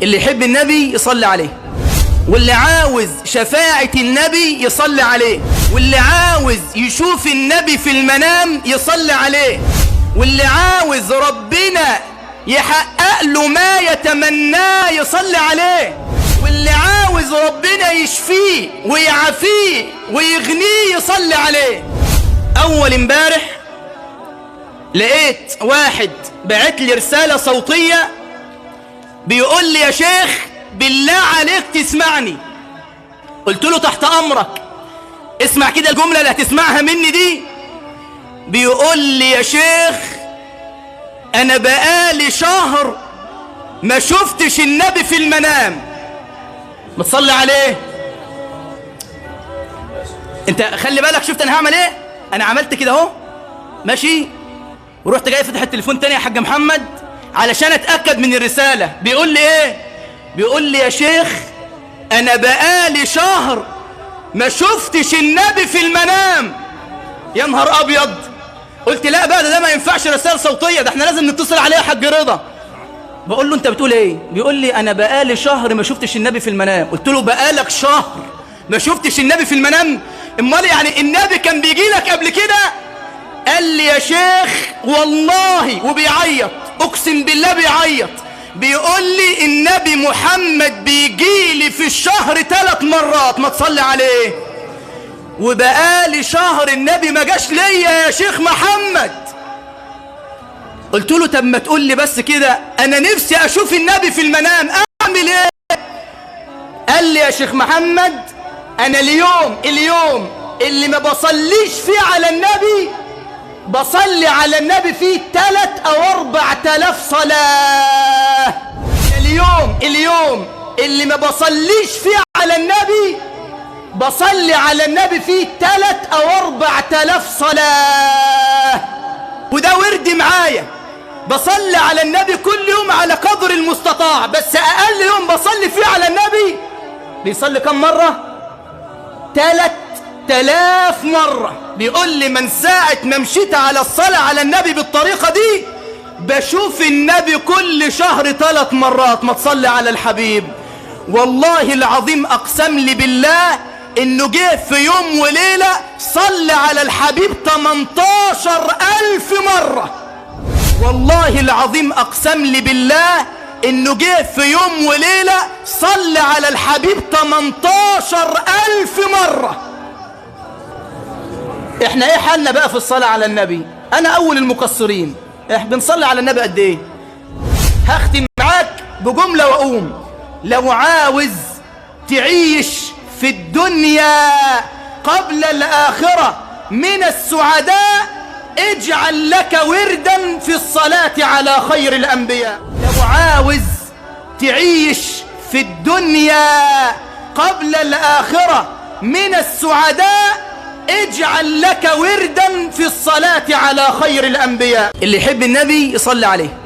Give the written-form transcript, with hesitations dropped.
اللي يحب النبي يصلي عليه، واللي عاوز شفاعة النبي يصلي عليه، واللي عاوز يشوف النبي في المنام يصلي عليه، واللي عاوز ربنا يحقق له ما يتمناه يصلي عليه، واللي عاوز ربنا يشفيه ويعافيه ويغنيه يصلي عليه. أول امبارح لقيت واحد بعت لي رسالة صوتية بيقول لي يا شيخ بالله عليك تسمعني. قلت له تحت أمرك. اسمع كده الجملة اللي هتسمعها مني دي. بيقول لي يا شيخ أنا بقالي شهر ما شفتش النبي في المنام. ما تصلي عليه. انت خلي بالك، شفت انا هعمل ايه؟ انا عملت كده اهو ماشي، ورحت جاي فتح التليفون تاني يا حاج محمد علشان اتاكد من الرساله. بيقول لي ايه؟ بيقول لي يا شيخ انا بقالي شهر ما شفتش النبي في المنام. يا نهار ابيض. قلت لا بقى ده ما ينفعش رساله صوتيه، ده احنا لازم نتصل عليه يا حاج رضا. بقول له انت بتقول ايه؟ بيقول لي انا بقالي شهر ما شفتش النبي في المنام. قلت له بقالك شهر ما شفتش النبي في المنام؟ امال يعني النبي كان بيجي لك قبل كده؟ قال لي يا شيخ والله، وبيعيط اقسم بالله بيعيط، بيقول لي النبي محمد بيجي لي في الشهر 3 مرات. ما تصلي عليه. وبقالي شهر النبي ما جاش ليا يا شيخ محمد. قلت له طب ما تقول لي بس كده، انا نفسي اشوف النبي في المنام، اعمل ايه؟ قال لي يا شيخ محمد انا اليوم اللي ما بصليش فيه على النبي بصلي على النبي فيه 3 أو 4000 صلاة. اليوم اللي ما بصليش فيه على النبي بصلي على النبي فيه 3 أو 4000 صلاة. وده ورد معايا، بصلي على النبي كل يوم على قدر المستطاع، بس أقل يوم بصلي فيه على النبي بيصلي كم مرة؟ 3000 مرة. بيقول لي من ساعة ما مشيت على الصلاة على النبي بالطريقة دي بشوف النبي كل شهر 3 مرات. ما تصلي على الحبيب. والله العظيم أقسم لي بالله إنه جه في يوم وليلة صلي على الحبيب 18000 مرة. والله العظيم أقسم لي بالله إنه جه في يوم وليلة صلي على الحبيب 18000 مرة. احنا ايه حالنا بقى في الصلاة على النبي؟ انا اول المقصرين. احنا بنصلي على النبي قد ايه؟ هختم معاك بجملة واقوم. لو عاوز تعيش في الدنيا قبل الآخرة من السعداء اجعل لك وردا في الصلاة على خير الأنبياء. لو عاوز تعيش في الدنيا قبل الآخرة من السعداء اجعل لك وردا في الصلاة على خير الأنبياء. اللي يحب النبي يصلي عليه.